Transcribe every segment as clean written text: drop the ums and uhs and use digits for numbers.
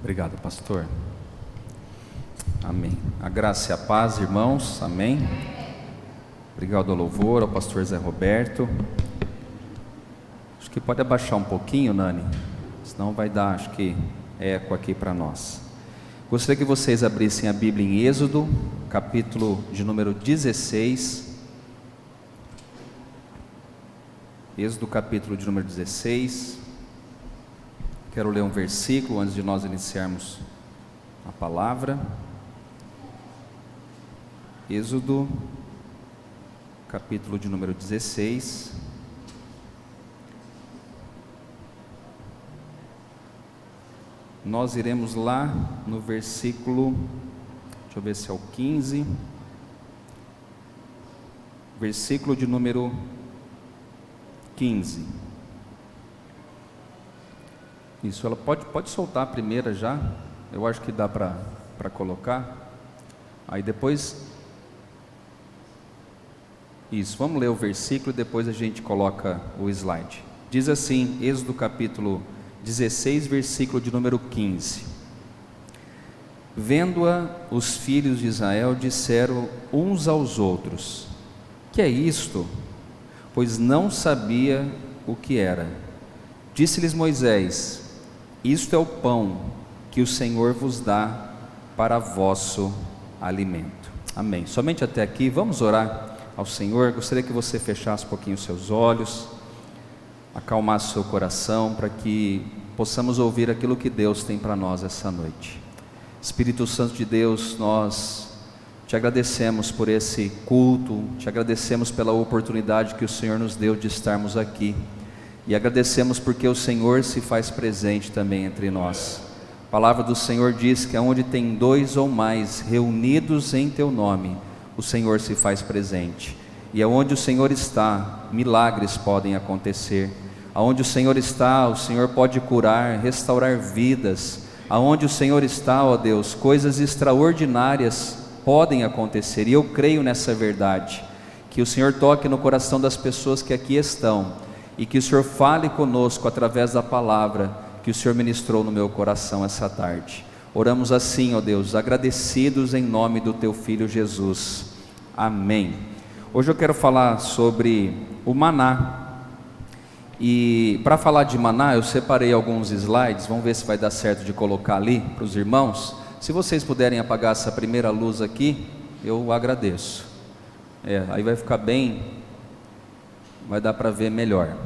Obrigado, pastor. Amém. A graça e a paz, irmãos. Amém. Obrigado ao louvor, ao pastor Zé Roberto. Acho que pode abaixar um pouquinho, Nani, senão vai dar, acho que, eco aqui para nós. Gostaria que vocês abrissem a Bíblia em Êxodo, capítulo de número 16. Êxodo, capítulo de número 16. Quero ler um versículo antes de nós iniciarmos a palavra. Êxodo, capítulo de número 16. Nós iremos lá no versículo, deixa eu ver se é o 15, versículo de número 15. Isso, ela pode soltar a primeira já, eu acho que dá para colocar. Aí depois, isso, vamos ler o versículo e depois a gente coloca o slide. Diz assim, Êxodo capítulo 16, versículo de número 15. Vendo-a, os filhos de Israel disseram uns aos outros: que é isto? Pois não sabia o que era. Disse-lhes Moisés: isto é o pão que o Senhor vos dá para vosso alimento. Amém. Somente até aqui, vamos orar ao Senhor. Gostaria que você fechasse um pouquinho os seus olhos, acalmasse o seu coração, para que possamos ouvir aquilo que Deus tem para nós essa noite. Espírito Santo de Deus, nós te agradecemos por esse culto, te agradecemos pela oportunidade que o Senhor nos deu de estarmos aqui, e agradecemos porque o Senhor se faz presente também entre nós. A palavra do Senhor diz que onde tem dois ou mais reunidos em teu nome, o Senhor se faz presente, e aonde o Senhor está, milagres podem acontecer. Aonde o Senhor está, o Senhor pode curar, restaurar vidas. Aonde o Senhor está, ó Deus, coisas extraordinárias podem acontecer, e eu creio nessa verdade. Que o Senhor toque no coração das pessoas que aqui estão, e que o Senhor fale conosco através da palavra que o Senhor ministrou no meu coração essa tarde. Oramos assim, ó Deus, agradecidos em nome do teu Filho Jesus. Amém. Hoje eu quero falar sobre o maná. E para falar de maná, eu separei alguns slides, vamos ver se vai dar certo de colocar ali para os irmãos. Se vocês puderem apagar essa primeira luz aqui, eu agradeço. Aí vai ficar bem, vai dar para ver melhor.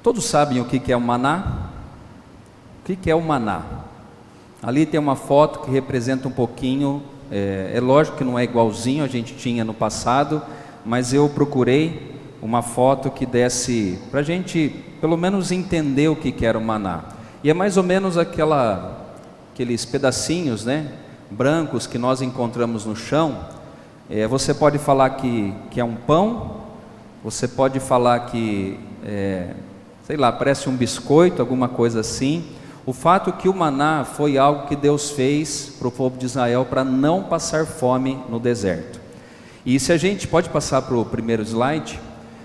Todos sabem o que é o maná? O que é o maná? Ali tem uma foto que representa um pouquinho, é lógico que não é igualzinho a gente tinha no passado, mas eu procurei uma foto que desse para a gente pelo menos entender o que era o maná. E é mais ou menos aqueles pedacinhos, né, brancos que nós encontramos no chão. Você pode falar que é um pão, você pode falar que sei lá, parece um biscoito, alguma coisa assim. O fato é que o maná foi algo que Deus fez para o povo de Israel para não passar fome no deserto. E se a gente pode passar para o primeiro slide,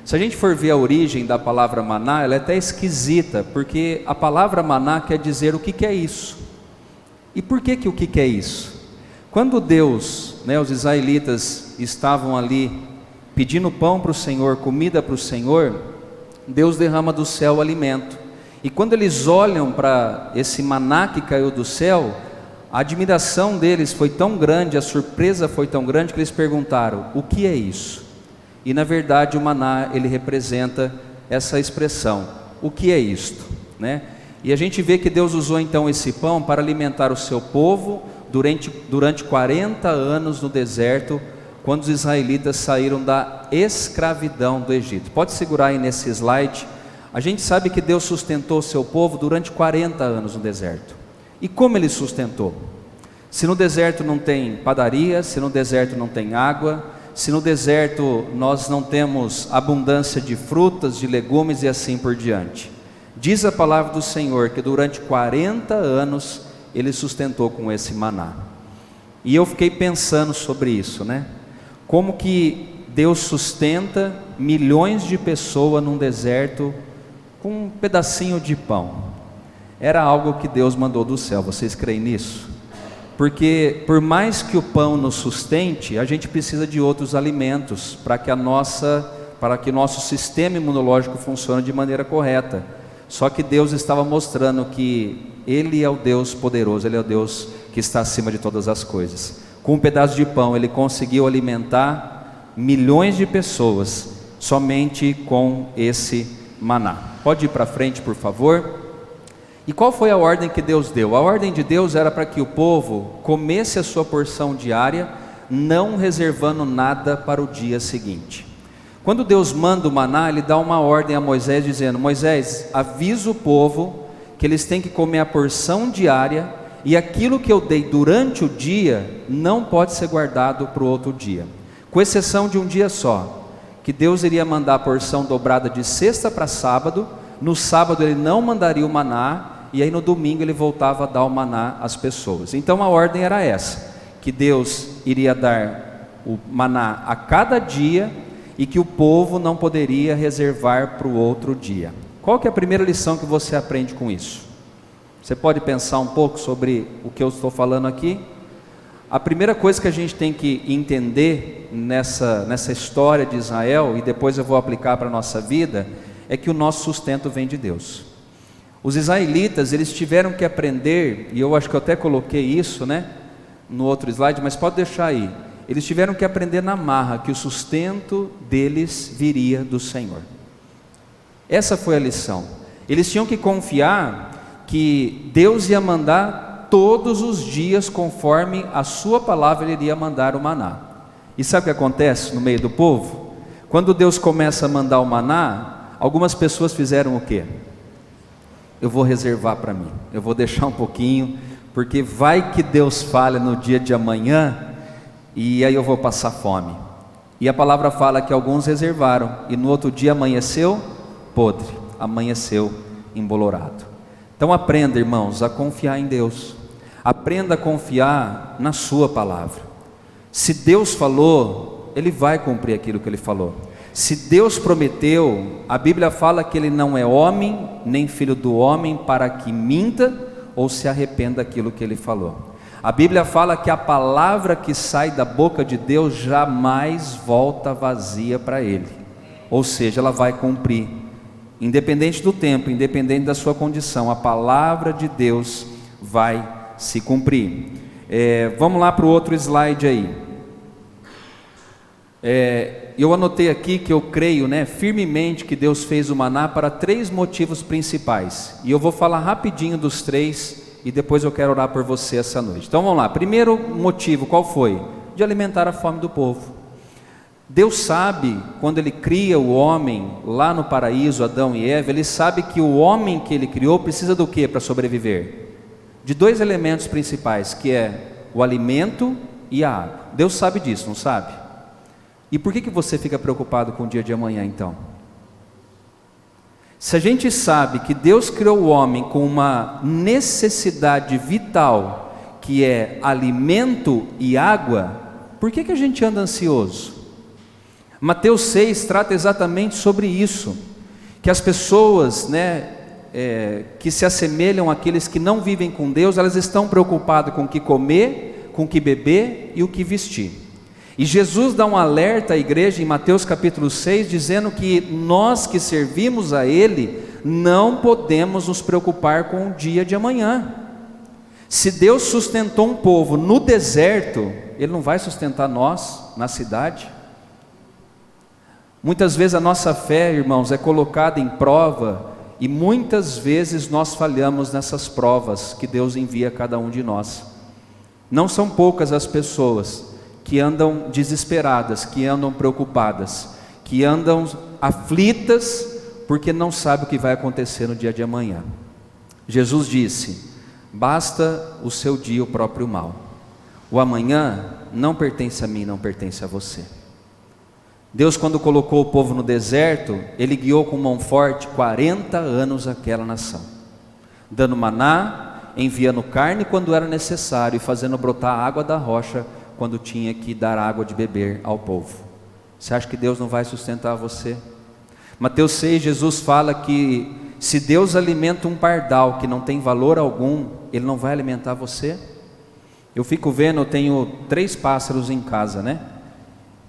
se a gente for ver a origem da palavra maná, ela é até esquisita, porque a palavra maná quer dizer o que é isso. E por que o que é isso? Quando Deus, os israelitas estavam ali pedindo pão para o Senhor, comida para o Senhor, Deus derrama do céu o alimento. E quando eles olham para esse maná que caiu do céu, a admiração deles foi tão grande, a surpresa foi tão grande, que eles perguntaram: o que é isso? E na verdade o maná, ele representa essa expressão, o que é isto? E a gente vê que Deus usou então esse pão para alimentar o seu povo durante 40 anos no deserto, quando os israelitas saíram da escravidão do Egito. Pode segurar aí nesse slide. A gente sabe que Deus sustentou o seu povo durante 40 anos no deserto. E como ele sustentou? Se no deserto não tem padaria, se no deserto não tem água, se no deserto nós não temos abundância de frutas, de legumes e assim por diante. Diz a palavra do Senhor que durante 40 anos ele sustentou com esse maná. E eu fiquei pensando sobre isso, Como que Deus sustenta milhões de pessoas num deserto com um pedacinho de pão. era algo que Deus mandou do céu. Vocês creem nisso? Porque por mais que o pão nos sustente, a gente precisa de outros alimentos para que o nosso sistema imunológico funcione de maneira correta. Só que Deus estava mostrando que Ele é o Deus poderoso, Ele é o Deus que está acima de todas as coisas. Com um pedaço de pão Ele conseguiu alimentar milhões de pessoas somente com esse maná. Pode ir para frente, por favor. E qual foi a ordem que Deus deu? A ordem de Deus era para que o povo comesse a sua porção diária, não reservando nada para o dia seguinte. Quando Deus manda o maná, Ele dá uma ordem a Moisés dizendo: Moisés, avisa o povo que eles têm que comer a porção diária, e aquilo que eu dei durante o dia não pode ser guardado para o outro dia, com exceção de um dia só, que Deus iria mandar a porção dobrada de sexta para sábado. No sábado Ele não mandaria o maná, e aí no domingo Ele voltava a dar o maná às pessoas. Então a ordem era essa, que Deus iria dar o maná a cada dia, e que o povo não poderia reservar para o outro dia. Qual que é a primeira lição que você aprende com isso? Você pode pensar um pouco sobre o que eu estou falando aqui? A primeira coisa que a gente tem que entender nessa história de Israel, e depois eu vou aplicar para a nossa vida, é que o nosso sustento vem de Deus. Os israelitas, eles tiveram que aprender, e eu acho que eu até coloquei isso, no outro slide, mas pode deixar aí. Eles tiveram que aprender na marra que o sustento deles viria do Senhor. Essa foi a lição. Eles tinham que confiar que Deus ia mandar todos os dias, conforme a sua palavra, Ele iria mandar o maná. E sabe o que acontece no meio do povo? Quando Deus começa a mandar o maná, algumas pessoas fizeram o quê? Eu vou reservar para mim, eu vou deixar um pouquinho, porque vai que Deus falha no dia de amanhã, e aí eu vou passar fome. E a palavra fala que alguns reservaram, e no outro dia amanheceu podre, amanheceu embolorado. Então aprenda, irmãos, a confiar em Deus, aprenda a confiar na sua palavra. Se Deus falou, Ele vai cumprir aquilo que Ele falou. Se Deus prometeu, a Bíblia fala que Ele não é homem, nem filho do homem, para que minta ou se arrependa daquilo que Ele falou. A Bíblia fala que a palavra que sai da boca de Deus jamais volta vazia para Ele, ou seja, ela vai cumprir, independente do tempo, independente da sua condição, a palavra de Deus vai se cumprir. Vamos lá para o outro slide aí. Eu anotei aqui que eu creio firmemente que Deus fez o maná para 3 motivos principais, e eu vou falar rapidinho dos 3, e depois eu quero orar por você essa noite. Então vamos lá. Primeiro motivo, qual foi? De alimentar a fome do povo. Deus sabe, quando Ele cria o homem lá no paraíso, Adão e Eva, Ele sabe que o homem que Ele criou precisa do que para sobreviver? De 2 elementos principais, que é o alimento e a água. Deus sabe disso, não sabe? E por que você fica preocupado com o dia de amanhã então? Se a gente sabe que Deus criou o homem com uma necessidade vital, que é alimento e água, por que a gente anda ansioso? Mateus 6 trata exatamente sobre isso, que as pessoas que se assemelham àqueles que não vivem com Deus, elas estão preocupadas com o que comer, com o que beber e o que vestir. E Jesus dá um alerta à igreja em Mateus capítulo 6, dizendo que nós que servimos a Ele, não podemos nos preocupar com o dia de amanhã. Se Deus sustentou um povo no deserto, Ele não vai sustentar nós na cidade? Muitas vezes a nossa fé, irmãos, é colocada em prova, e muitas vezes nós falhamos nessas provas que Deus envia a cada um de nós. Não são poucas as pessoas que andam desesperadas, que andam preocupadas, que andam aflitas, porque não sabem o que vai acontecer no dia de amanhã. Jesus disse: basta o seu dia o próprio mal, o amanhã não pertence a mim, não pertence a você. Deus, quando colocou o povo no deserto, Ele guiou com mão forte 40 anos aquela nação, dando maná, enviando carne quando era necessário, e fazendo brotar a água da rocha quando tinha que dar água de beber ao povo. Você acha que Deus não vai sustentar você? Mateus 6, Jesus fala que se Deus alimenta um pardal que não tem valor algum, Ele não vai alimentar você? Eu fico vendo, eu tenho 3 pássaros em casa, né?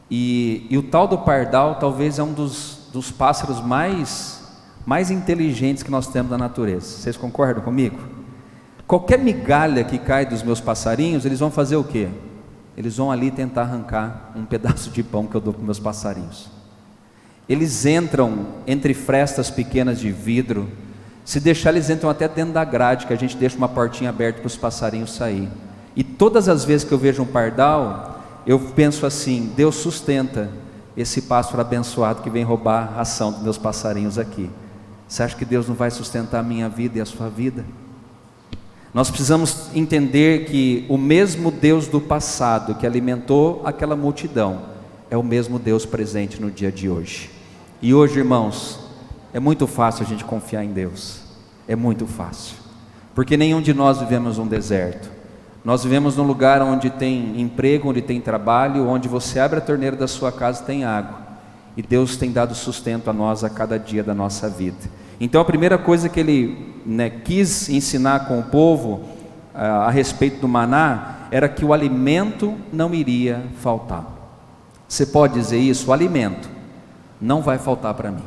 E o tal do pardal talvez é um dos pássaros mais inteligentes que nós temos na natureza. Vocês concordam comigo? Qualquer migalha que cai dos meus passarinhos, eles vão fazer o quê? Eles vão ali tentar arrancar um pedaço de pão que eu dou para os meus passarinhos. Eles entram entre frestas pequenas de vidro. Se deixar, eles entram até dentro da grade, que a gente deixa uma portinha aberta para os passarinhos sair. E todas as vezes que eu vejo um pardal, eu penso assim: Deus sustenta esse pássaro abençoado que vem roubar a ração dos meus passarinhos aqui. Você acha que Deus não vai sustentar a minha vida e a sua vida? Nós precisamos entender que o mesmo Deus do passado que alimentou aquela multidão é o mesmo Deus presente no dia de hoje. E hoje, irmãos, é muito fácil a gente confiar em Deus. É muito fácil, porque nenhum de nós vivemos num deserto. Nós vivemos num lugar onde tem emprego, onde tem trabalho, onde você abre a torneira da sua casa e tem água. E Deus tem dado sustento a nós a cada dia da nossa vida. Então a primeira coisa que Ele quis ensinar com o povo a respeito do maná era que o alimento não iria faltar. Você pode dizer isso? O alimento não vai faltar para mim.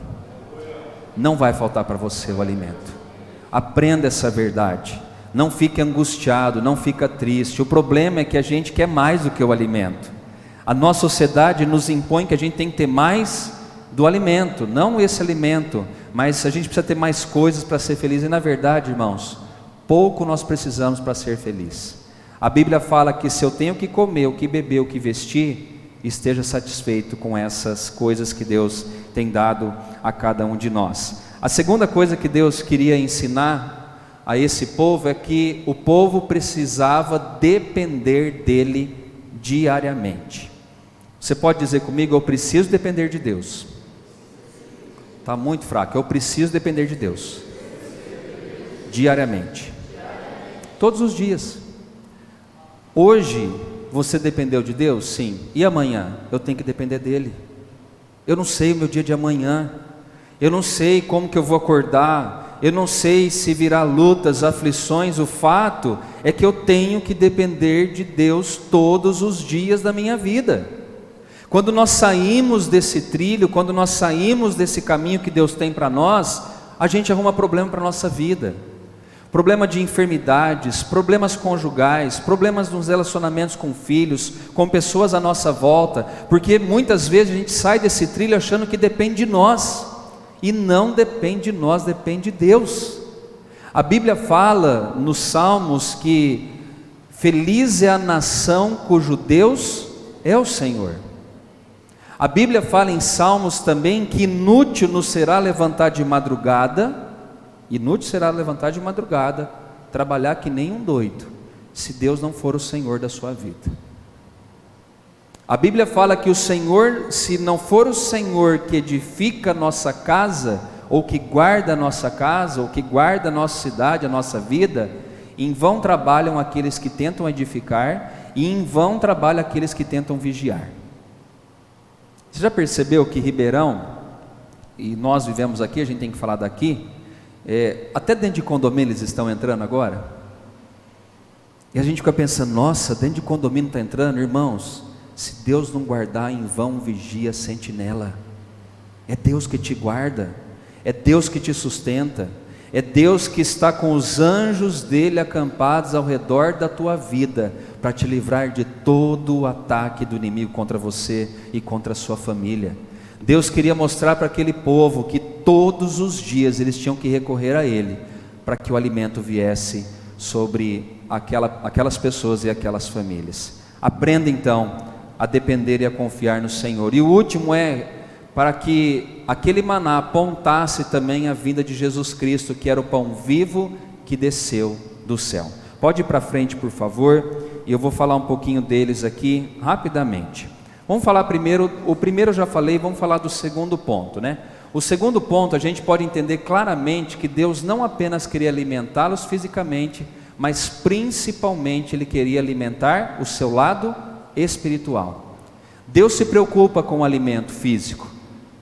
Não vai faltar para você o alimento. Aprenda essa verdade. Não fique angustiado, não fica triste. O problema é que a gente quer mais do que o alimento. A nossa sociedade nos impõe que a gente tem que ter mais do alimento, não esse alimento, mas a gente precisa ter mais coisas para ser feliz. E na verdade, irmãos, pouco nós precisamos para ser feliz. A Bíblia fala que se eu tenho que comer, o que beber, o que vestir, esteja satisfeito com essas coisas que Deus tem dado a cada um de nós. A segunda coisa que Deus queria ensinar a esse povo é que o povo precisava depender dele diariamente. Você pode dizer comigo: eu preciso depender de Deus. Está muito fraco. Eu preciso depender de Deus diariamente, todos os dias. Hoje você dependeu de Deus? Sim. E amanhã? Eu tenho que depender dele. Eu não sei o meu dia de amanhã. Eu não sei como que eu vou acordar. Eu não sei se virá lutas, aflições. O fato é que eu tenho que depender de Deus todos os dias da minha vida. Quando nós saímos desse trilho, quando nós saímos desse caminho que Deus tem para nós, a gente arruma problema para a nossa vida. Problema de enfermidades, problemas conjugais, problemas nos relacionamentos com filhos, com pessoas à nossa volta, porque muitas vezes a gente sai desse trilho achando que depende de nós, e não depende de nós, depende de Deus. A Bíblia fala nos Salmos que feliz é a nação cujo Deus é o Senhor. A Bíblia fala em Salmos também que inútil nos será levantar de madrugada, trabalhar que nem um doido, se Deus não for o Senhor da sua vida. A Bíblia fala que o Senhor, se não for o Senhor que edifica a nossa casa, ou que guarda a nossa casa, ou que guarda a nossa cidade, a nossa vida, em vão trabalham aqueles que tentam edificar, e em vão trabalham aqueles que tentam vigiar. Você já percebeu que Ribeirão, e nós vivemos aqui, a gente tem que falar daqui, até dentro de condomínio eles estão entrando agora, e a gente fica pensando: nossa, dentro de condomínio está entrando. Irmãos, se Deus não guardar, em vão vigia a sentinela. É Deus que te guarda, é Deus que te sustenta, é Deus que está com os anjos dele acampados ao redor da tua vida, para te livrar de todo o ataque do inimigo contra você e contra a sua família. Deus queria mostrar para aquele povo que todos os dias eles tinham que recorrer a Ele, para que o alimento viesse sobre aquelas pessoas e aquelas famílias. Aprenda então a depender e a confiar no Senhor. E o último é para que aquele maná apontasse também a vinda de Jesus Cristo, que era o pão vivo que desceu do céu. Pode ir para frente, por favor, e eu vou falar um pouquinho deles aqui rapidamente. Vamos falar primeiro, o primeiro eu já falei, vamos falar do segundo ponto, né? O segundo ponto, a gente pode entender claramente que Deus não apenas queria alimentá-los fisicamente, mas principalmente Ele queria alimentar o seu lado espiritual. Deus se preocupa com o alimento físico,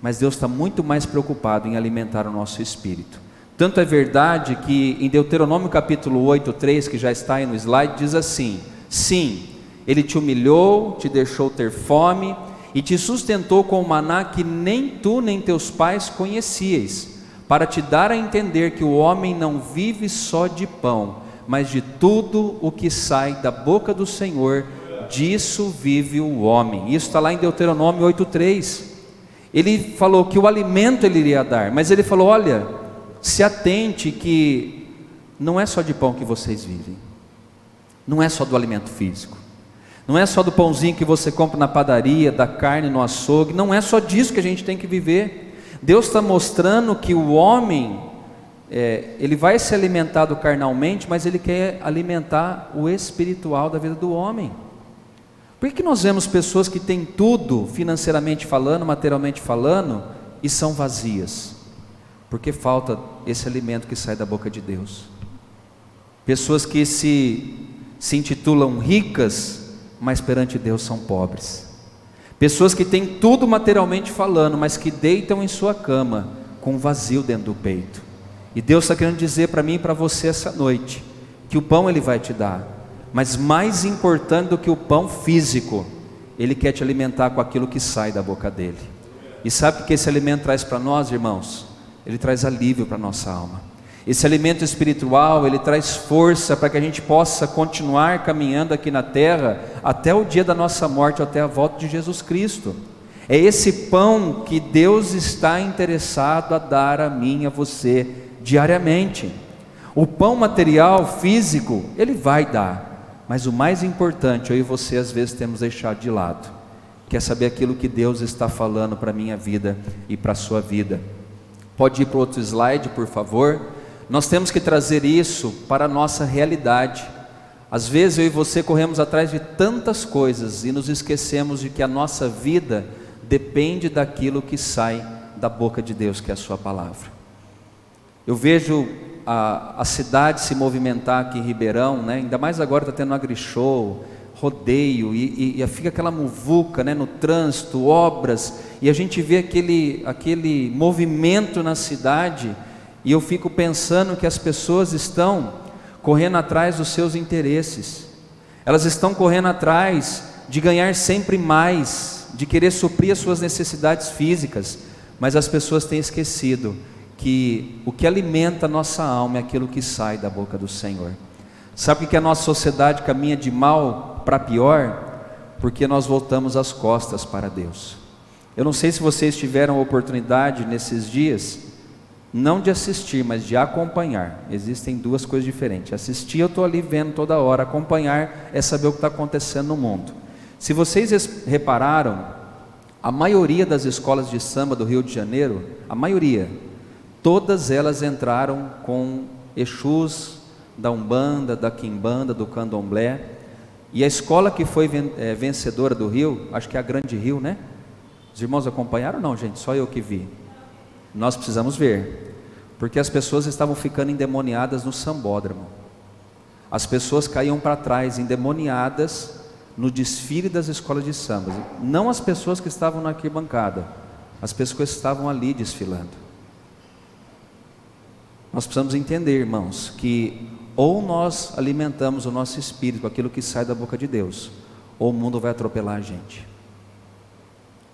mas Deus está muito mais preocupado em alimentar o nosso espírito. Tanto é verdade que em Deuteronômio capítulo 8, 3, que já está aí no slide, diz assim: sim, Ele te humilhou, te deixou ter fome e te sustentou com o maná que nem tu nem teus pais conhecieis, para te dar a entender que o homem não vive só de pão, mas de tudo o que sai da boca do Senhor, disso vive o homem. Isso está lá em Deuteronômio 8,3. Ele falou que o alimento Ele iria dar, mas Ele falou: olha, se atente que não é só de pão que vocês vivem, não é só do alimento físico, não é só do pãozinho que você compra na padaria, da carne no açougue, não é só disso que a gente tem que viver. Deus está mostrando que o homem, ele vai se alimentar do carnalmente, mas Ele quer alimentar o espiritual da vida do homem. Por que nós vemos pessoas que têm tudo, financeiramente falando, materialmente falando, e são vazias? Porque falta esse alimento que sai da boca de Deus. Pessoas que se intitulam ricas, mas perante Deus são pobres. Pessoas que têm tudo materialmente falando, mas que deitam em sua cama com um vazio dentro do peito. E Deus está querendo dizer para mim e para você essa noite, que o pão Ele vai te dar, mas mais importante do que o pão físico, Ele quer te alimentar com aquilo que sai da boca dEle. E sabe o que esse alimento traz para nós, irmãos? Ele traz alívio para a nossa alma. Esse alimento espiritual, ele traz força para que a gente possa continuar caminhando aqui na terra até o dia da nossa morte, até a volta de Jesus Cristo. É esse pão que Deus está interessado a dar a mim e a você diariamente. O pão material, físico, Ele vai dar, mas o mais importante, eu e você às vezes temos deixado de lado, que é saber aquilo que Deus está falando para a minha vida e para a sua vida. Pode ir para o outro slide, por favor. Nós temos que trazer isso para a nossa realidade. Às vezes eu e você corremos atrás de tantas coisas e nos esquecemos de que a nossa vida depende daquilo que sai da boca de Deus, que é a sua palavra. Eu vejo a cidade se movimentar aqui em Ribeirão, né? Ainda mais agora está tendo agrishow, rodeio, e fica aquela muvuca, né, no trânsito, obras, e a gente vê aquele movimento na cidade, e eu fico pensando que as pessoas estão correndo atrás dos seus interesses, elas estão correndo atrás de ganhar sempre mais, de querer suprir as suas necessidades físicas, mas as pessoas têm esquecido que o que alimenta a nossa alma é aquilo que sai da boca do Senhor. Sabe por que a nossa sociedade caminha de mal para pior? Porque nós voltamos as costas para Deus. Eu não sei se vocês tiveram a oportunidade nesses dias, não de assistir, mas de acompanhar. Existem duas coisas diferentes. Assistir, eu estou ali vendo toda hora. Acompanhar é saber o que está acontecendo no mundo. Se vocês repararam, a maioria das escolas de samba do Rio de Janeiro, a maioria, todas elas entraram com Exus da Umbanda, da Quimbanda, do Candomblé. E a escola que foi vencedora do Rio, acho que é a Grande Rio, né? Os irmãos acompanharam ou não, gente? Só eu que vi. Nós precisamos ver, porque as pessoas estavam ficando endemoniadas no sambódromo. As pessoas caíam para trás, endemoniadas, no desfile das escolas de samba. Não as pessoas que estavam na arquibancada, as pessoas que estavam ali desfilando. Nós precisamos entender, irmãos, que ou nós alimentamos o nosso espírito com aquilo que sai da boca de Deus, ou o mundo vai atropelar a gente.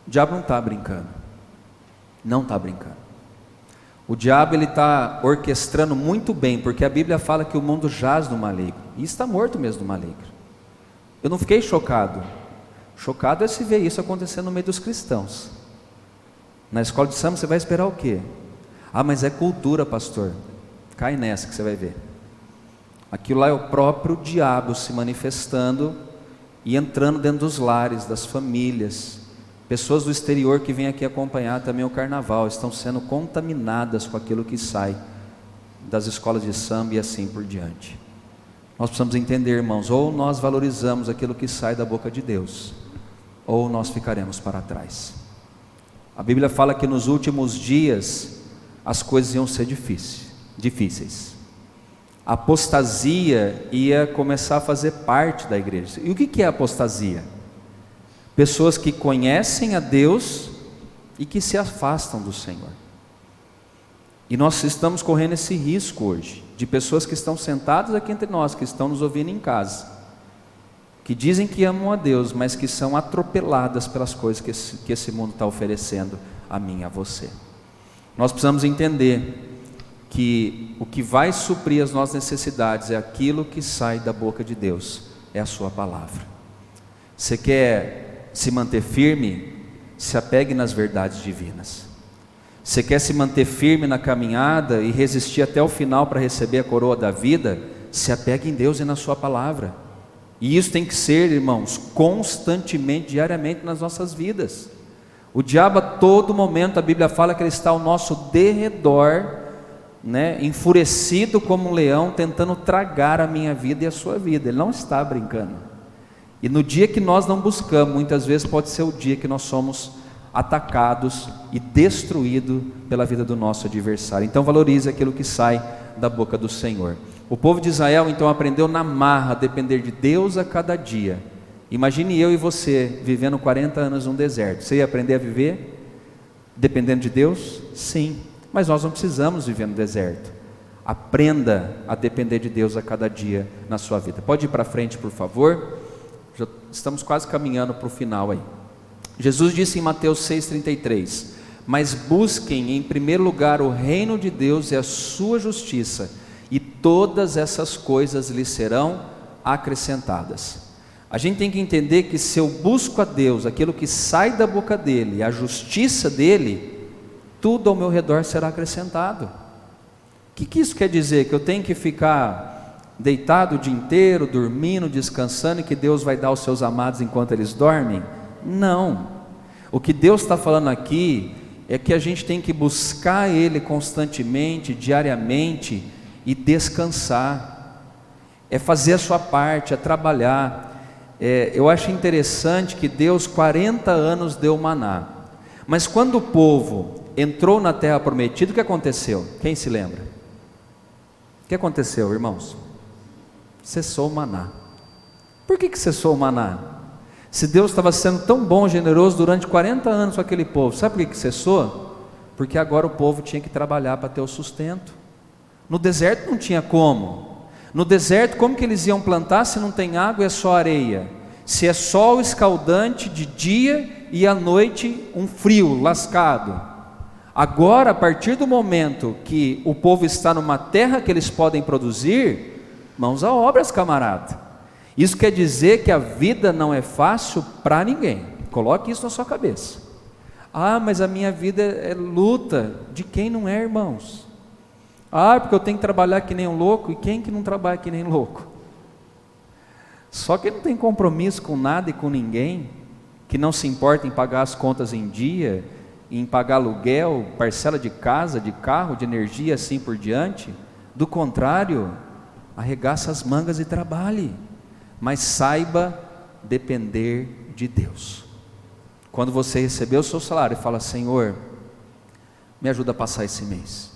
O diabo não está brincando, não está brincando. O diabo ele está orquestrando muito bem, porque a Bíblia fala que o mundo jaz no maligno, e está morto mesmo no maligno. Eu não fiquei chocado. Chocado é se ver isso acontecendo no meio dos cristãos. Na escola de samba você vai esperar o quê? Ah, mas é cultura, pastor. Cai nessa que você vai ver. Aquilo lá é o próprio diabo se manifestando e entrando dentro dos lares, das famílias. Pessoas do exterior que vêm aqui acompanhar também o carnaval, estão sendo contaminadas com aquilo que sai das escolas de samba e assim por diante. Nós precisamos entender, irmãos, ou nós valorizamos aquilo que sai da boca de Deus, ou nós ficaremos para trás. A Bíblia fala que nos últimos dias as coisas iam ser difíceis. A apostasia ia começar a fazer parte da igreja. E o que é apostasia? Pessoas que conhecem a Deus e que se afastam do Senhor. E nós estamos correndo esse risco hoje, de pessoas que estão sentadas aqui entre nós, que estão nos ouvindo em casa, que dizem que amam a Deus, mas que são atropeladas pelas coisas que esse mundo está oferecendo a mim e a você. Nós precisamos entender que o que vai suprir as nossas necessidades é aquilo que sai da boca de Deus, é a sua palavra. Você quer se manter firme? Se apegue nas verdades divinas. Você quer se manter firme na caminhada e resistir até o final para receber a coroa da vida? Se apegue em Deus e na sua palavra. E isso tem que ser, irmãos, constantemente, diariamente nas nossas vidas. O diabo a todo momento, a Bíblia fala que ele está ao nosso derredor, enfurecido como um leão, tentando tragar a minha vida e a sua vida. Ele não está brincando. E no dia que nós não buscamos, muitas vezes pode ser o dia que nós somos atacados e destruídos pela vida do nosso adversário. Então valorize aquilo que sai da boca do Senhor. O povo de Israel então aprendeu na marra a depender de Deus a cada dia. Imagine eu e você vivendo 40 anos num deserto. Você ia aprender a viver dependendo de Deus? Sim, mas nós não precisamos viver no deserto. Aprenda a depender de Deus a cada dia na sua vida. Pode ir para frente, por favor. Já estamos quase caminhando para o final aí. Jesus disse em Mateus 6,33: mas busquem em primeiro lugar o reino de Deus e a sua justiça, e todas essas coisas lhes serão acrescentadas. A gente tem que entender que se eu busco a Deus, aquilo que sai da boca dele, a justiça dele, tudo ao meu redor será acrescentado. O que isso quer dizer? Que eu tenho que ficar deitado o dia inteiro, dormindo, descansando, e que Deus vai dar aos seus amados enquanto eles dormem? Não. O que Deus está falando aqui é que a gente tem que buscar Ele constantemente, diariamente, e descansar. É fazer a sua parte, é trabalhar. Eu acho interessante que Deus 40 anos deu maná, mas quando o povo entrou na terra prometida, o que aconteceu? Quem se lembra? O que aconteceu, irmãos? Cessou o maná. Por que cessou o maná? Se Deus estava sendo tão bom, generoso durante 40 anos com aquele povo, sabe por que cessou? Porque agora o povo tinha que trabalhar para ter o sustento. No deserto não tinha como. No deserto, como que eles iam plantar se não tem água e é só areia? Se é sol escaldante de dia e à noite um frio lascado. Agora, a partir do momento que o povo está numa terra que eles podem produzir, mãos a obras, camarada. Isso quer dizer que a vida não é fácil para ninguém. Coloque isso na sua cabeça. Ah, mas a minha vida é luta. De quem não é, irmãos? Ah, porque eu tenho que trabalhar que nem um louco. E quem que não trabalha que nem louco? Só que não tem compromisso com nada e com ninguém, que não se importa em pagar as contas em dia, em pagar aluguel, parcela de casa, de carro, de energia, assim por diante. Do contrário, arregaça as mangas e trabalhe. Mas saiba depender de Deus. Quando você receber o seu salário, fala: Senhor, me ajuda a passar esse mês,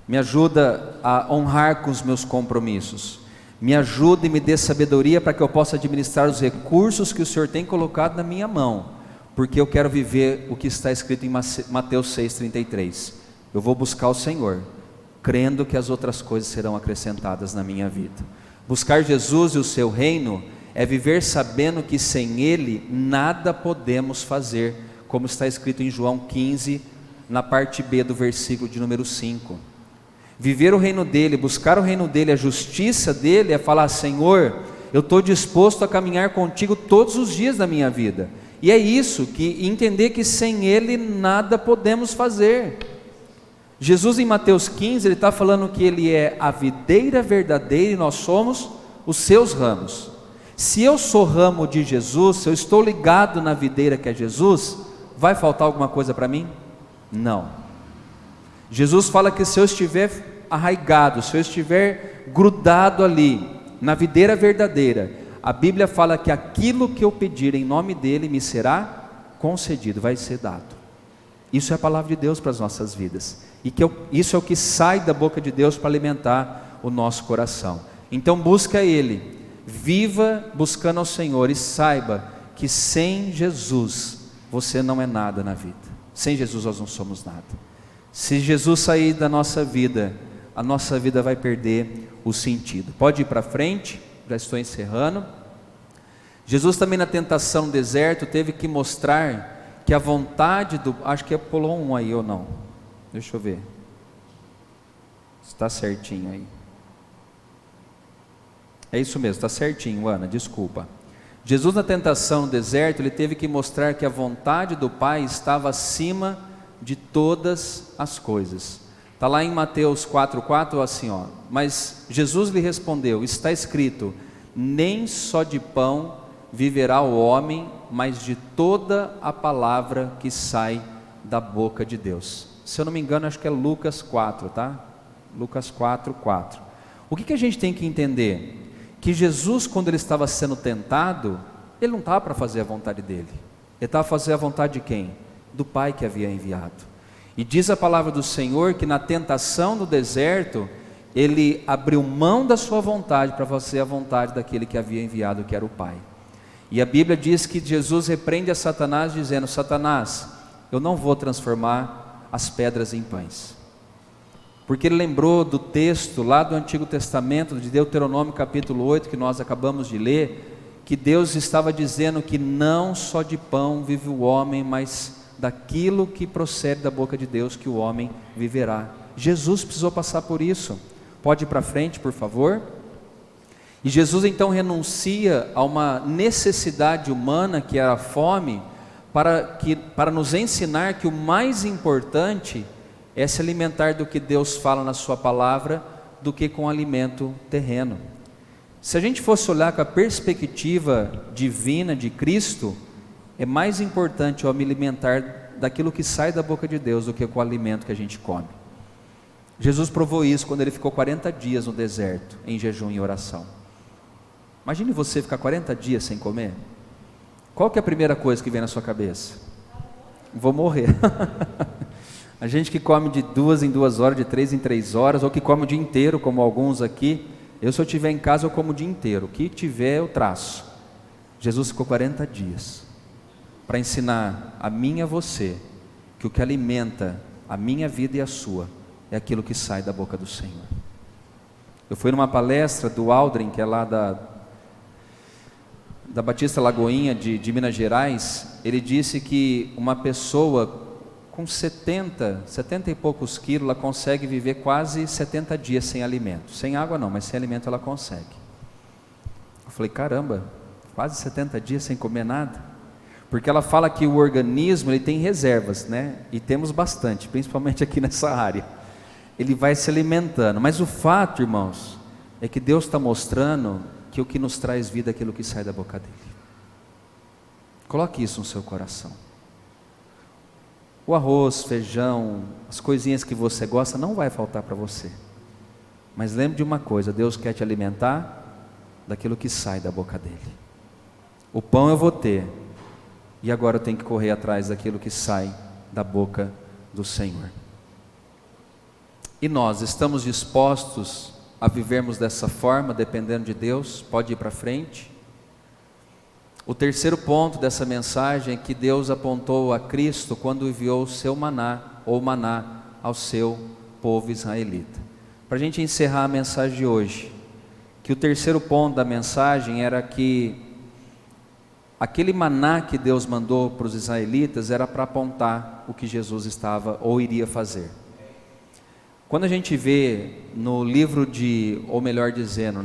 me ajuda a honrar com os meus compromissos, me ajuda e me dê sabedoria para que eu possa administrar os recursos que o Senhor tem colocado na minha mão, porque eu quero viver o que está escrito em Mateus 6,33. Eu vou buscar o Senhor, crendo que as outras coisas serão acrescentadas na minha vida. Buscar Jesus e o seu reino é viver sabendo que sem Ele nada podemos fazer, como está escrito em João 15, na parte B do versículo de número 5. Viver o reino dEle, buscar o reino dEle, a justiça dEle, é falar: Senhor, eu estou disposto a caminhar contigo todos os dias da minha vida. E é isso, que entender que sem Ele nada podemos fazer. Jesus em Mateus 15, ele está falando que Ele é a videira verdadeira e nós somos os seus ramos. Se eu sou ramo de Jesus, se eu estou ligado na videira que é Jesus, vai faltar alguma coisa para mim? Não. Jesus fala que se eu estiver arraigado, se eu estiver grudado ali, na videira verdadeira, a Bíblia fala que aquilo que eu pedir em nome dEle me será concedido, vai ser dado. Isso é a palavra de Deus para as nossas vidas. E isso é o que sai da boca de Deus para alimentar o nosso coração. Então busca Ele, viva buscando ao Senhor e saiba que sem Jesus você não é nada na vida. Sem Jesus nós não somos nada. Se Jesus sair da nossa vida, a nossa vida vai perder o sentido. Pode ir para frente, já estou encerrando. Jesus também na tentação no deserto teve que mostrar que a vontade do... Acho que pulou um aí ou não? Deixa eu ver. Está certinho aí. É isso mesmo, está certinho, Ana, desculpa. Jesus na tentação no deserto, ele teve que mostrar que a vontade do Pai estava acima de todas as coisas. Está lá em Mateus 4,4 assim, ó. Mas Jesus lhe respondeu, está escrito, nem só de pão viverá o homem, mas de toda a palavra que sai da boca de Deus. Se eu não me engano, acho que é Lucas 4, tá? Lucas 4:4. O que a gente tem que entender? Que Jesus, quando ele estava sendo tentado, ele não estava para fazer a vontade dele, ele estava para fazer a vontade de quem? Do Pai que havia enviado. E diz a palavra do Senhor que na tentação do deserto, ele abriu mão da sua vontade para fazer a vontade daquele que havia enviado, que era o Pai. E a Bíblia diz que Jesus repreende a Satanás dizendo, Satanás, eu não vou transformar as pedras em pães. Porque ele lembrou do texto lá do Antigo Testamento, de Deuteronômio capítulo 8, que nós acabamos de ler, que Deus estava dizendo que não só de pão vive o homem, mas daquilo que procede da boca de Deus que o homem viverá. Jesus precisou passar por isso. Pode ir para frente, por favor. E Jesus então renuncia a uma necessidade humana, que era a fome, para nos ensinar que o mais importante é se alimentar do que Deus fala na sua palavra, do que com alimento terreno. Se a gente fosse olhar com a perspectiva divina de Cristo, é mais importante eu me alimentar daquilo que sai da boca de Deus do que com o alimento que a gente come. Jesus provou isso quando ele ficou 40 dias no deserto, em jejum e oração. Imagine você ficar 40 dias sem comer. Qual que é a primeira coisa que vem na sua cabeça? Vou morrer. A gente que come de 2 em 2 horas, de 3 em 3 horas, ou que come o dia inteiro, como alguns aqui. Se eu estiver em casa, eu como o dia inteiro. O que tiver, eu traço. Jesus ficou 40 dias para ensinar a mim e a você que o que alimenta a minha vida e a sua é aquilo que sai da boca do Senhor. Eu fui numa palestra do Aldrin, que é lá da Batista Lagoinha de Minas Gerais. Ele disse que uma pessoa com 70 e poucos quilos, ela consegue viver quase 70 dias sem alimento. Sem água não, mas sem alimento ela consegue. Eu falei, caramba, quase 70 dias sem comer nada? Porque ela fala que o organismo, ele tem reservas, né? E temos bastante, principalmente aqui nessa área. Ele vai se alimentando. Mas o fato, irmãos, é que Deus está mostrando que o que nos traz vida é aquilo que sai da boca dele. Coloque isso no seu coração. O arroz, feijão, as coisinhas que você gosta não vai faltar para você. Mas lembre de uma coisa, Deus quer te alimentar daquilo que sai da boca dele. O pão eu vou ter, e agora eu tenho que correr atrás daquilo que sai da boca do Senhor. E nós estamos dispostos a vivermos dessa forma, dependendo de Deus? Pode ir para frente. O terceiro ponto dessa mensagem é que Deus apontou a Cristo quando enviou o seu maná, ou maná, ao seu povo israelita. Para a gente encerrar a mensagem de hoje, que o terceiro ponto da mensagem era que aquele maná que Deus mandou para os israelitas era para apontar o que Jesus estava ou iria fazer. Quando a gente vê no livro ou melhor dizendo,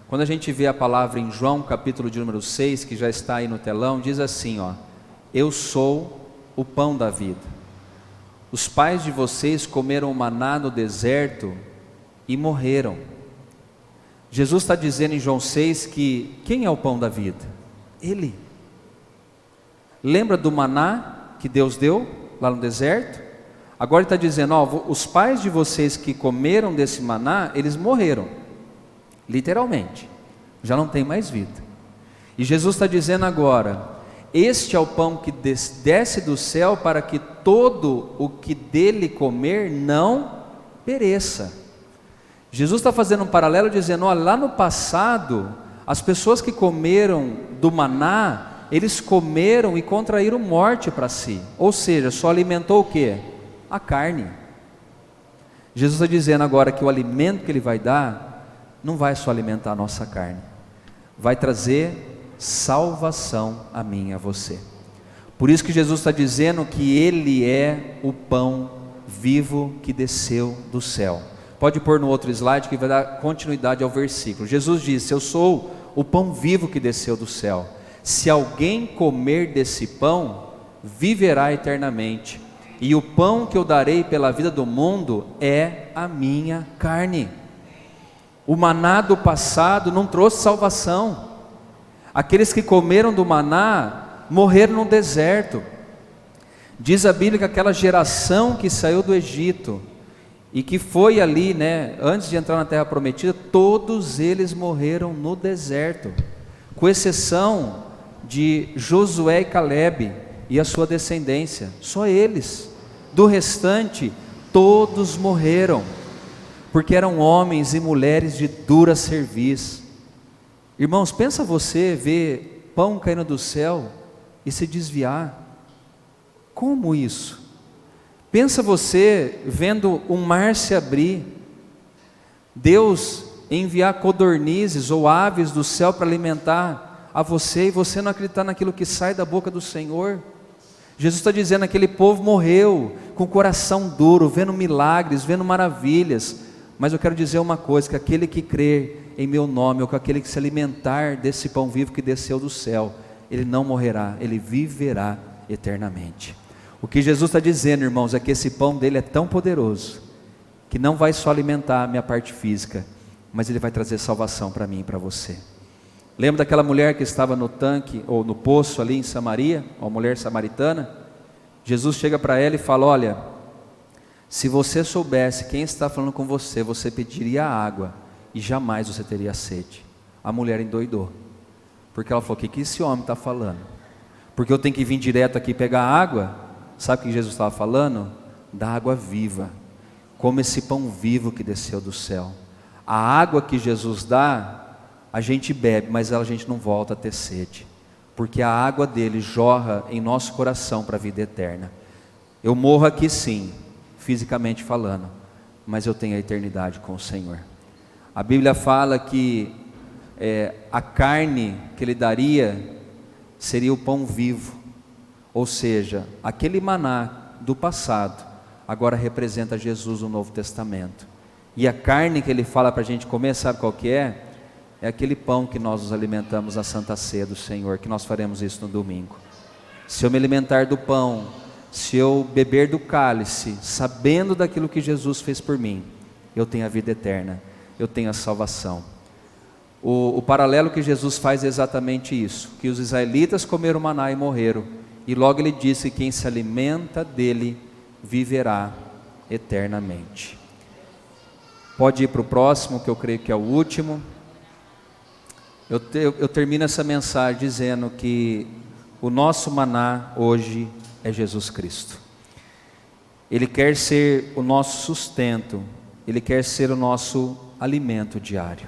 quando a gente vê a palavra em João, capítulo de número 6, que já está aí no telão, diz assim, eu sou o pão da vida. Os pais de vocês comeram maná no deserto e morreram. Jesus está dizendo em João 6 que quem é o pão da vida? Ele. Lembra do maná que Deus deu lá no deserto? Agora ele está dizendo, os pais de vocês que comeram desse maná, eles morreram. Literalmente, já não tem mais vida. E Jesus está dizendo agora, este é o pão que desce do céu para que todo o que dele comer não pereça. Jesus está fazendo um paralelo dizendo, lá no passado, as pessoas que comeram do maná, eles comeram e contraíram morte para si. Ou seja, só alimentou o quê? A carne. Jesus está dizendo agora que o alimento que Ele vai dar não vai só alimentar a nossa carne, vai trazer salvação a mim e a você. Por isso que Jesus está dizendo que Ele é o pão vivo que desceu do céu. Pode pôr no outro slide que vai dar continuidade ao versículo. Jesus disse: eu sou o pão vivo que desceu do céu. Se alguém comer desse pão, viverá eternamente. E o pão que eu darei pela vida do mundo é a minha carne. O maná do passado não trouxe salvação. Aqueles que comeram do maná morreram no deserto. Diz a Bíblia que aquela geração que saiu do Egito e que foi ali, antes de entrar na terra prometida, todos eles morreram no deserto, com exceção de Josué e Calebe e a sua descendência, só eles. Do restante, todos morreram, porque eram homens e mulheres de dura cerviz. Irmãos, pensa você ver pão caindo do céu e se desviar. Como isso? Pensa você vendo o mar se abrir, Deus enviar codornizes ou aves do céu para alimentar a você, e você não acreditar naquilo que sai da boca do Senhor. Jesus está dizendo: aquele povo morreu com o coração duro, vendo milagres, vendo maravilhas. Mas eu quero dizer uma coisa: que aquele que crer em meu nome, ou que aquele que se alimentar desse pão vivo que desceu do céu, ele não morrerá, ele viverá eternamente. O que Jesus está dizendo, irmãos, é que esse pão dele é tão poderoso, que não vai só alimentar a minha parte física, mas ele vai trazer salvação para mim e para você. Lembra daquela mulher que estava no tanque, ou no poço ali em Samaria, uma mulher samaritana? Jesus chega para ela e fala: olha, se você soubesse quem está falando com você, você pediria água, e jamais você teria sede. A mulher endoidou, porque ela falou: o que esse homem está falando? Porque eu tenho que vir direto aqui pegar água? Sabe o que Jesus estava falando? Da água viva, como esse pão vivo que desceu do céu. A água que Jesus dá, a gente bebe, mas a gente não volta a ter sede, porque a água dele jorra em nosso coração para a vida eterna. Eu morro aqui sim, fisicamente falando, mas eu tenho a eternidade com o Senhor. A Bíblia fala que a carne que ele daria seria o pão vivo, ou seja, aquele maná do passado agora representa Jesus no Novo Testamento. E a carne que ele fala para a gente comer, sabe qual que é? É aquele pão que nós nos alimentamos na Santa Ceia do Senhor, que nós faremos isso no domingo. Se eu me alimentar do pão, se eu beber do cálice, sabendo daquilo que Jesus fez por mim, eu tenho a vida eterna, eu tenho a salvação. O paralelo que Jesus faz é exatamente isso, que os israelitas comeram maná e morreram, e logo ele disse que quem se alimenta dele viverá eternamente. Pode ir para o próximo, que eu creio que é o último. Eu termino essa mensagem dizendo que o nosso maná hoje é Jesus Cristo. Ele quer ser o nosso sustento, Ele quer ser o nosso alimento diário.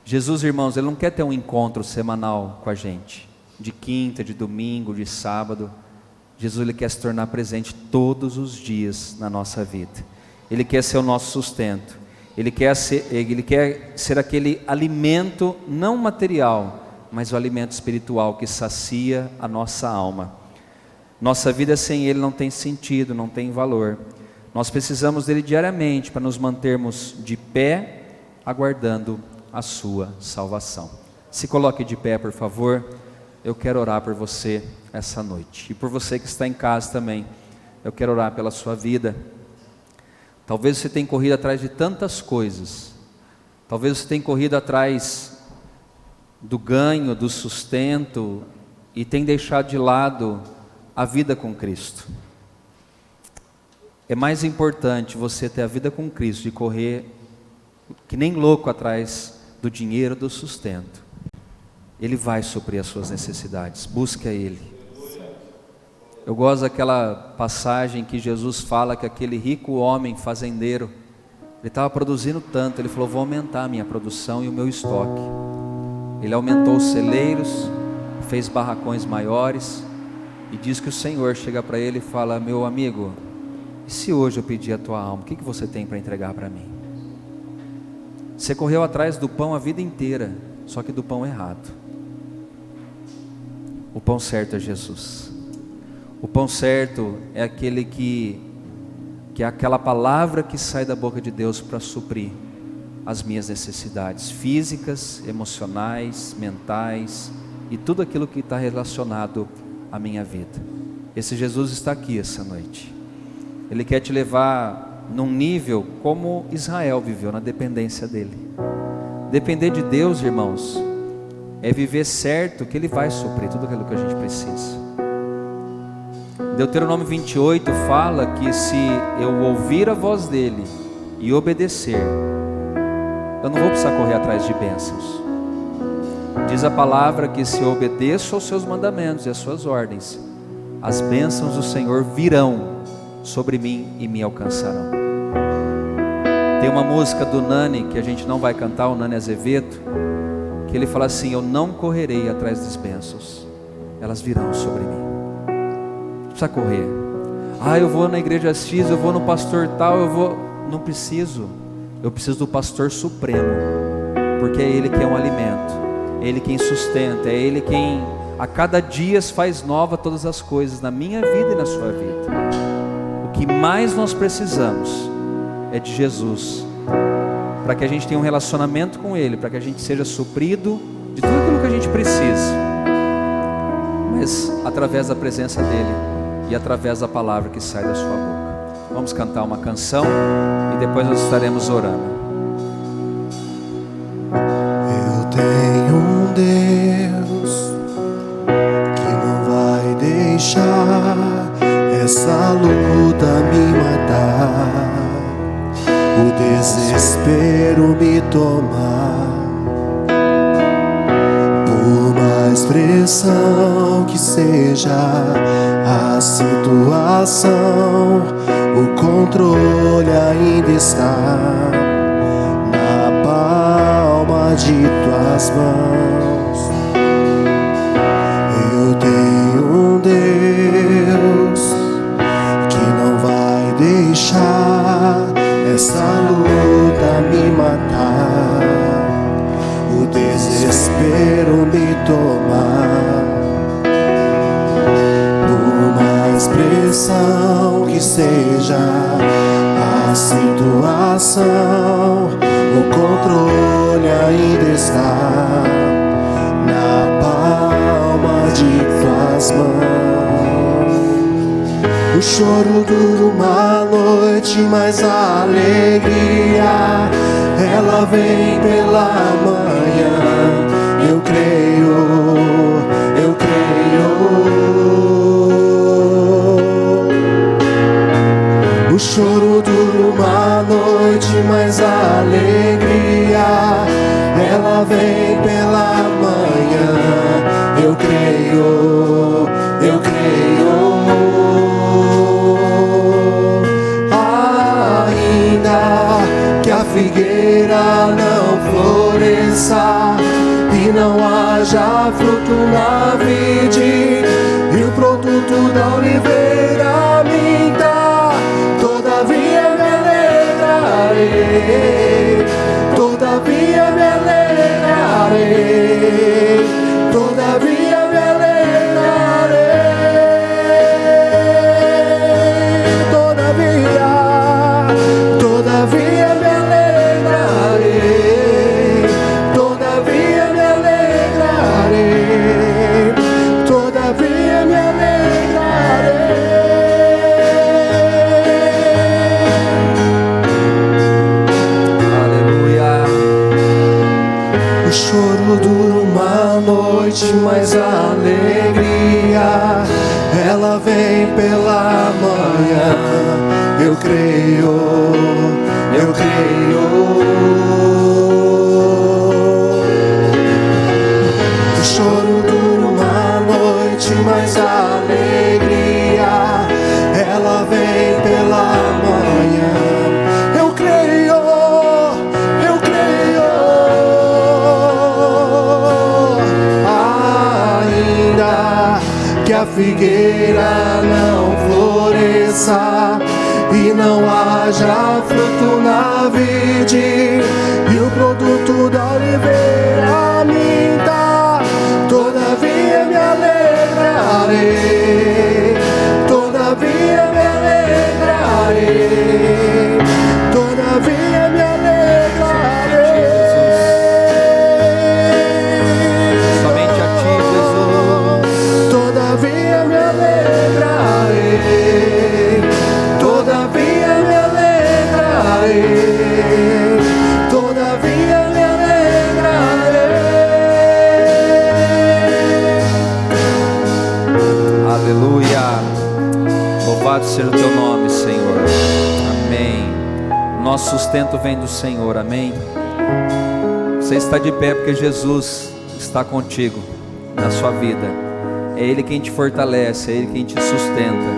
Jesus, irmãos, Ele não quer ter um encontro semanal com a gente, de quinta, de domingo, de sábado. Jesus, Ele quer se tornar presente todos os dias na nossa vida. Ele quer ser o nosso sustento. Ele quer ser aquele alimento não material, mas o alimento espiritual que sacia a nossa alma. Nossa vida sem Ele não tem sentido, não tem valor. Nós precisamos dele diariamente para nos mantermos de pé, aguardando a sua salvação. Se coloque de pé, por favor. Eu quero orar por você essa noite, e por você que está em casa também. Eu quero orar pela sua vida. Talvez você tenha corrido atrás de tantas coisas, talvez você tenha corrido atrás do ganho, do sustento, e tenha deixado de lado a vida com Cristo. É mais importante você ter a vida com Cristo, de correr que nem louco atrás do dinheiro, do sustento. Ele vai suprir as suas necessidades, busque a Ele. Eu gosto daquela passagem que Jesus fala que aquele rico homem fazendeiro, ele estava produzindo tanto, ele falou: vou aumentar a minha produção e o meu estoque. Ele aumentou os celeiros, fez barracões maiores, e diz que o Senhor chega para ele e fala: meu amigo, E se hoje eu pedir a tua alma, o que você tem para entregar para mim? Você correu atrás do pão a vida inteira, só que do pão errado. O pão certo é Jesus. O pão certo é aquele que é aquela palavra que sai da boca de Deus para suprir as minhas necessidades físicas, emocionais, mentais e tudo aquilo que está relacionado à minha vida. Esse Jesus está aqui essa noite. Ele quer te levar num nível como Israel viveu, na dependência dele. Depender de Deus, irmãos, é viver certo que Ele vai suprir tudo aquilo que a gente precisa. Deuteronômio 28 fala que se eu ouvir a voz dEle e obedecer, eu não vou precisar correr atrás de bênçãos. Diz a palavra que se eu obedeço aos seus mandamentos e às suas ordens, as bênçãos do Senhor virão sobre mim e me alcançarão. Tem uma música do Nani, que a gente não vai cantar, o Nani Azevedo, que ele fala assim: eu não correrei atrás das bênçãos, elas virão sobre mim. Não precisa correr. Eu vou na igreja X, eu vou no pastor tal, não preciso. Eu preciso do pastor supremo, porque é Ele que é um alimento, é Ele quem sustenta, é Ele quem a cada dia faz nova todas as coisas na minha vida e na sua vida. O que mais nós precisamos é de Jesus, para que a gente tenha um relacionamento com Ele, para que a gente seja suprido de tudo aquilo que a gente precisa, mas através da presença dEle e através da palavra que sai da sua boca. Vamos cantar uma canção e depois nós estaremos orando. Eu tenho um Deus que não vai deixar essa luta me matar, o desespero me tomar. Por mais pressão que seja a situação, o controle ainda está na palma de tuas mãos. Eu tenho um Deus que não vai deixar essa luta me matar, o desespero me tomar. Por mais pressão que seja a situação, o controle ainda está na palma de tuas mãos. O choro dura uma noite, mas a alegria ela vem pela manhã. Eu creio, eu creio. O choro dura uma noite, mas a alegria ela vem pela manhã. Eu creio, eu creio. Ainda que a figueira não floresça e não haja fruto na vide, e o produto da oliveira minta, todavia me alegrarei, todavia me alegrarei, todavia me alegrarei, todavia me alegrarei, todavia me alegrarei, todavia me alegrarei. Aleluia. O choro dura uma noite, mas a alegria ela vem pela manhã. Eu creio, eu creio. O choro dura uma noite, mas a alegria ela vem pela manhã. Eu creio, eu creio. Ainda que a figueira não floresça e não haja fruto na vide, e o produto da oliveira minta, todavia me alegrarei, todavia me alegrarei, todavia me alegrarei. Somente a ti, Jesus. Todavia me alegrarei, todavia me alegrarei, todavia me alegrarei. Aleluia. Louvado seja o teu nome, Senhor. Amém. Nosso sustento vem do Senhor. Amém. Você está de pé porque Jesus está contigo na sua vida. É Ele quem te fortalece, é Ele quem te sustenta,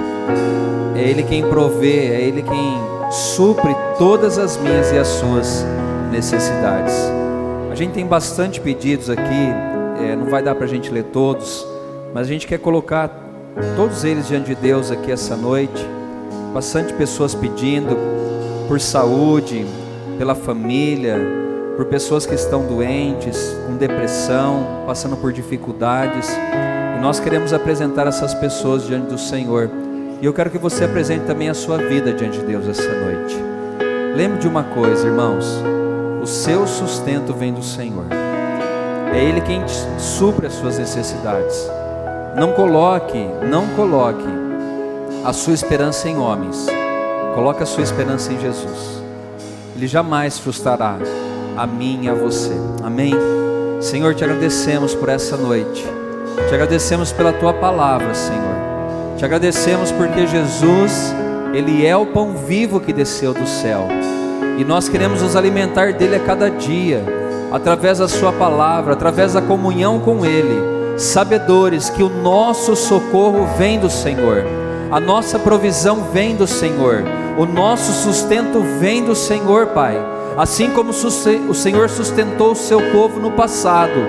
é Ele quem provê, é Ele quem supre todas as minhas e as suas necessidades. A gente tem bastante pedidos aqui, não vai dar para a gente ler todos, mas a gente quer colocar todos eles diante de Deus aqui essa noite. Bastante pessoas pedindo por saúde, pela família, por pessoas que estão doentes, com depressão, passando por dificuldades. E nós queremos apresentar essas pessoas diante do Senhor. E eu quero que você apresente também a sua vida diante de Deus essa noite. Lembre de uma coisa, irmãos: o seu sustento vem do Senhor. É Ele quem supre as suas necessidades. Não coloque a sua esperança em homens. Coloque a sua esperança em Jesus. Ele jamais frustrará a mim e a você. Amém? Senhor, te agradecemos por essa noite. Te agradecemos pela tua palavra, Senhor. Te agradecemos porque Jesus, Ele é o pão vivo que desceu do céu. E nós queremos nos alimentar dele a cada dia, através da sua palavra, através da comunhão com Ele, sabedores que o nosso socorro vem do Senhor, a nossa provisão vem do Senhor, o nosso sustento vem do Senhor, Pai. Assim como o Senhor sustentou o seu povo no passado,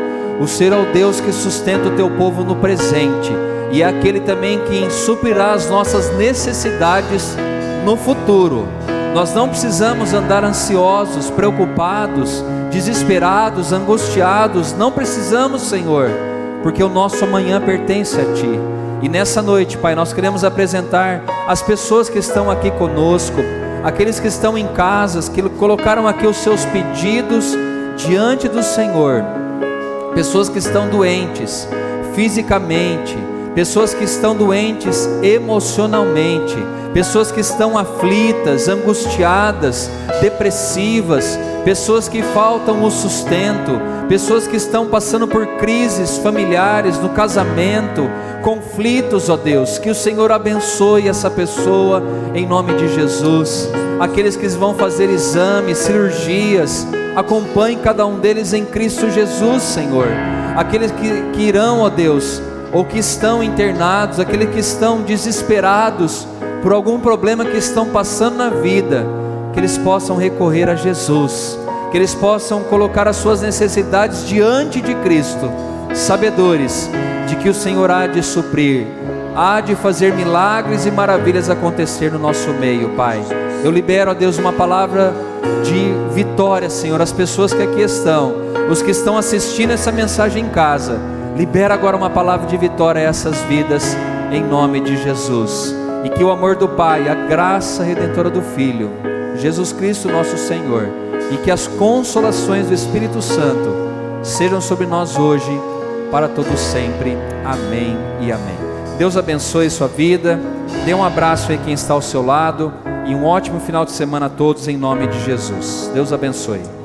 o Senhor é o Deus que sustenta o teu povo no presente, e é aquele também que suprirá as nossas necessidades no futuro. Nós não precisamos andar ansiosos, preocupados, desesperados, angustiados. Não precisamos, Senhor, porque o nosso amanhã pertence a Ti. E nessa noite, Pai, nós queremos apresentar as pessoas que estão aqui conosco, aqueles que estão em casas, que colocaram aqui os seus pedidos diante do Senhor. Pessoas que estão doentes fisicamente, pessoas que estão doentes emocionalmente, pessoas que estão aflitas, angustiadas, depressivas, pessoas que faltam o sustento, pessoas que estão passando por crises familiares, no casamento, conflitos, ó Deus. Que o Senhor abençoe essa pessoa em nome de Jesus. Aqueles que vão fazer exames, cirurgias, acompanhe cada um deles em Cristo Jesus, Senhor. Aqueles que irão, ó Deus, ou que estão internados, aqueles que estão desesperados por algum problema que estão passando na vida, que eles possam recorrer a Jesus, que eles possam colocar as suas necessidades diante de Cristo, sabedores de que o Senhor há de suprir, há de fazer milagres e maravilhas acontecer no nosso meio, Pai. Eu libero, ó Deus, uma palavra de vitória, Senhor, as pessoas que aqui estão, os que estão assistindo essa mensagem em casa. Libera agora uma palavra de vitória a essas vidas, em nome de Jesus. E que o amor do Pai, a graça redentora do Filho, Jesus Cristo nosso Senhor, e que as consolações do Espírito Santo sejam sobre nós hoje, para todos sempre. Amém e amém. Deus abençoe sua vida. Dê um abraço aí quem está ao seu lado, e um ótimo final de semana a todos, em nome de Jesus. Deus abençoe.